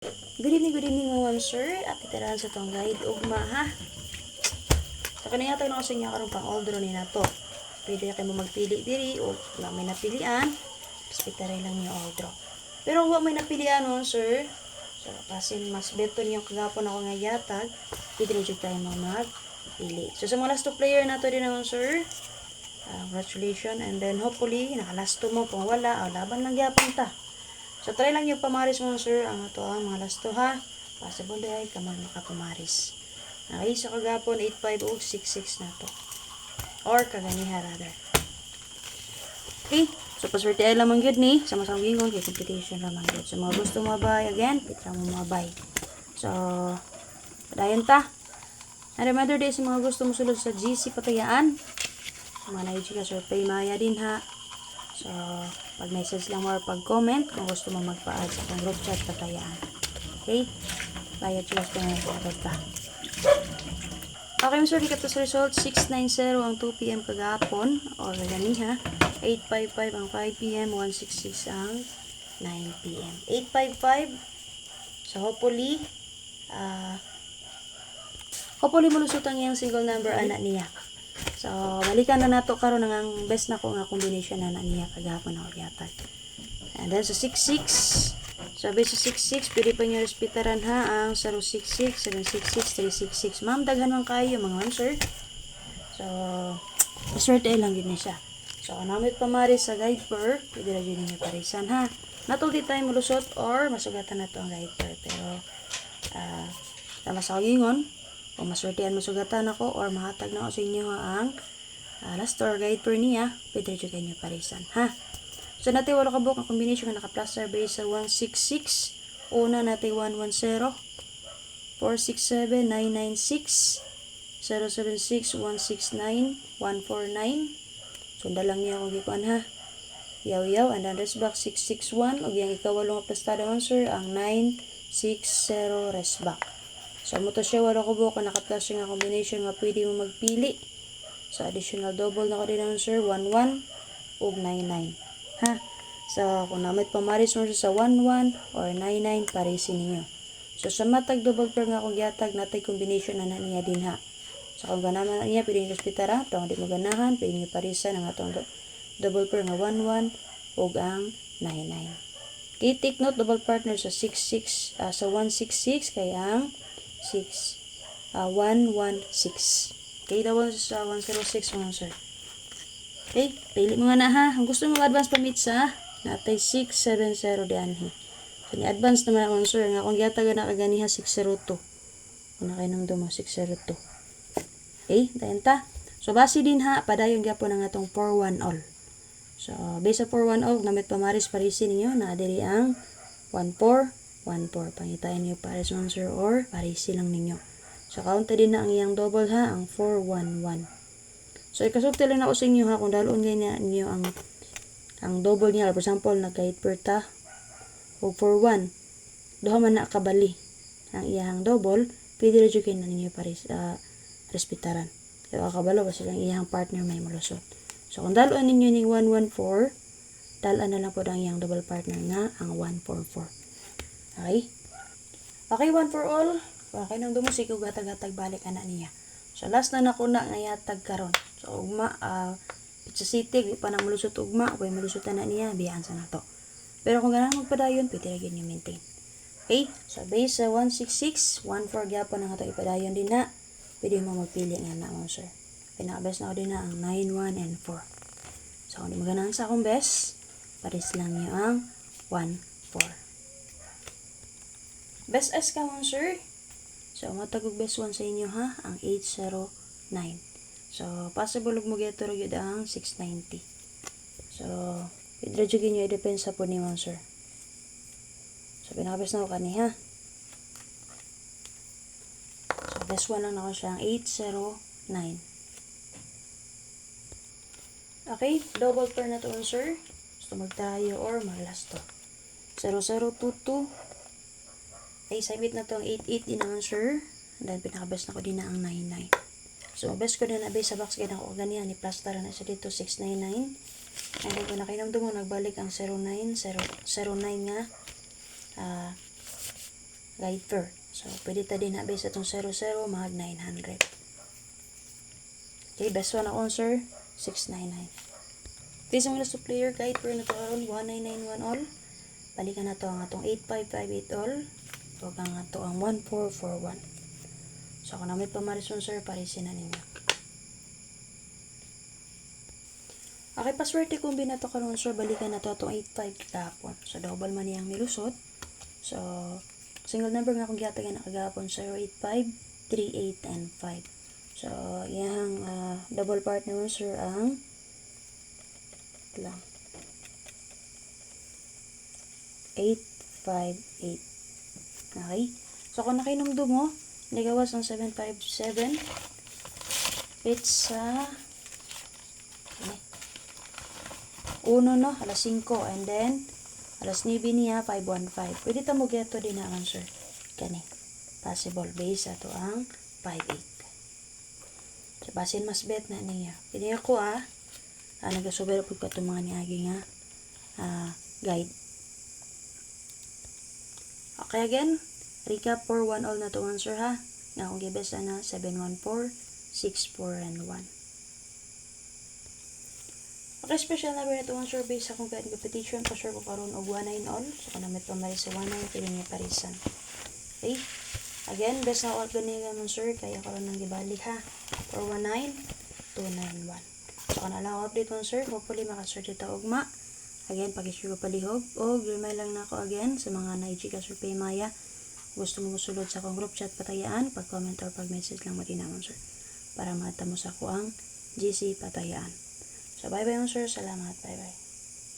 Good evening mga ma'am sir. At itarahan sa itong guide ugma ha. Sa kanina tayo na kasi nga karon pang order ni nato. Pwede na kayo magpili diri o wala may napilian. Hospitalay lang niyo order. Pero wala may napilian no sir. So pasin mas beto niyo kagapon ako nga yatag. Pwede na jud tayo magpili. So sa mga last two player nato din naman sir. Congratulations and then hopefully nakalasto mo kung wala laban lang gyapon ta. So, try lang yung pamaris mo, sir. Ang ito, mga lasto, ha. Possible ay kamag makapamaris. Okay, so kagapon, 85066 na to. Or kaganiha, rather. Okay, so paswerte ay lamang yun ni. Sa masang gingon, kay competition lamang yun. So, mga gusto mo mabay, again, pitra mo mabay. So, padayon ta. And reminder din sa mga gusto mo sulod sa GC Patayaan. So, mga na-IG ka, sir, pay maya din, ha. So, pag-message lang mo or pag-comment kung gusto mo magpa-add sa akong group chat Patayaan. Okay? Bayad siya sa mga ta. Okay, sir, dito sa result, 690 ang 2 p.m. kagapon or ganiha. 855 ang 5 p.m. 166 ang 9 p.m. 855. So, hopefully malusot ang iyang single number anak niya. So, balikan na nato karon ang best na ko nga combination na niya kagahapon na yatag. And then sa 66, sabi sa 66, pwede pa nyo respetaran ha ang 066, 766, 366. Ma'am, daghan man kayo mga ma'am, sir. So, maswerte lang yun siya. So, namit pamaris sa guide per, pwede na yun niya parisan ha. Natuldi tayo malusot or masugatan na to ang guide per. Pero, tama sa kagingon, o maswertean masugatan ako or mahatag na ako sa inyo ang last store guide per niya, pwede rin kayo parisan, ha? So, natin wala ka buok ang combination na naka-plus base sa 166. Una natin 110, 467, 996, 076, 169, 149. Sunda lang niya kung gikuan ha. Yaw-yaw, and then rest back 661. O yung ikawalong aplastada answer, ang 960 rest back. So, mo to siya, wala ko buo, naka-plus nga combination nga pwede mo magpili. So, additional double na ko din ang answer, 11 ug 99. Ha? So, kung namit pamaris mo sa 11 or 99, parisin ninyo. So, sa matag double pair nga kung yatag, natay combination na niya din ha. So, kung ganaman na niya, pwede nyo hospitara. Ito, hindi mo ganahan, pwede nyo parisan ang atong double pair nga 11 ug ang 99. Okay, take note, double partner sa 66, sa 166, kaya ang 116. Okay, double sa 106 mga sir. Okay, pili mo nga na ha. Ang gusto mo advance pamit sa natay 670 diyan he. So, ni-advance naman ako sir. Nga kung giyataga na kaganiha 602. Kung nakainom do mo 602. Okay, dayan ta. So, base din ha. Padayon gyapon ang atong 4-1 all. So, base sa 4-1 all, namit pamaris parisin ninyo na diri ang 1414. Pangitayan niyo pares man sir or parisi lang ninyo. So, counta din na ang iyang double ha, ang 411. So, ikasukti lang ako sa inyo ha, kung dalon ganyan niyo ang double niya. For example, nagkahit per ta o 41. Doha man na kabali ang iyang double, pwede rin kayo na ninyo pares respetaran. Kaya kabalo kasi ang iyang partner may malusot. So, kung dalon ninyo ning 114, dalan na lang po ang iyang double partner nga ang 144. Okay? Okay, one for all. Okay, nang dumusik og gatag-gatag balik ana niya. So, last na nakuna nga yatag karon. So, ugma, Pizza City, di pa na malusot ugma, kung malusot na niya, biyahan sa nato. Pero kung ganang magpadayon, pwede rin yung maintain. Okay? So, base sa 166, 14 gyapon ang ato ipadayon din na. Pwede mo magpili nga na mo, sir. Pinaka-best na ako din na ang 9, 1, and 4. So, kung di maganahan sa akong best, paris lang niyo ang 1, 4. Best S ka mo, sir. So, matagog best one sa inyo ha, ang 809. So, possible mo geto rin ang 690. So, idradjugin nyo i-depensa po ni mo, sir. So, pinaka-best na ako kani ha. So, best one lang ako siya ang 809. Okay, double turn na to, sir. Gusto magtayo or malas to. 0022. Ay, submit na to ang 88 din naman, sir. And then, pinaka-best na ko din na ang 99. So, best ko din na base sa box kaya ako ganyan. Ni-plaster na siya dito, 699. And then, kung nakinamdo mo, nagbalik ang 09 nga. guide per. So, pwede ta din habi sa itong 00 mag 900. Okay, best one ako sir, 699. Okay, so mga last player guide per na to aron 1991 all. Balikan na to ang atong 8558 all. O ang ato ang 1441. So, kung namin pamarison sir, parisin na ninyo. Okay, paswerte kung binato karon sir, balikan na to atong 85 kahapon. So, double man niyang nilusot. So, single number nga akong gihatagan na kagahapon, 085, 38, and 5. So, yung double partner sir ang lang 858. Okay? So, kung nakinomdo mo, nagawas ng 757. It's uno no, alas 5, and then alas 9 niya, 515. Pwede ta mo geto din naman sir. Kani. Possible base ato ang 58. So, basin mas bet na niya. Pwede ako nagasubero po ka itong mga niagi nga guide. Okay, again, recap for 1 all na to answer ha. Nga akong gibes na 714, 64, and 1. Okay, special number na ito ang survey sa kung guide competition. Pa-sure ko karoon og 19 all. So, kung namit pa mali sa 19, pwede niya parisan. Okay? Again, best na all ganyan naman sir. Kaya karoon ng gibalik ha. 419291. So, kung alam update mo sir, hopefully makasure dito ugma. Again, pag-issue ko palihog. O, grimay lang na ako again sa mga na-IG ka survey maya. Gusto mo musulod sa akong group chat patayaan, pag-comment or pag-message lang mo din naman sir. Para mata mo sa ako ang GC patayaan. So, bye-bye sir. Salamat. Bye-bye.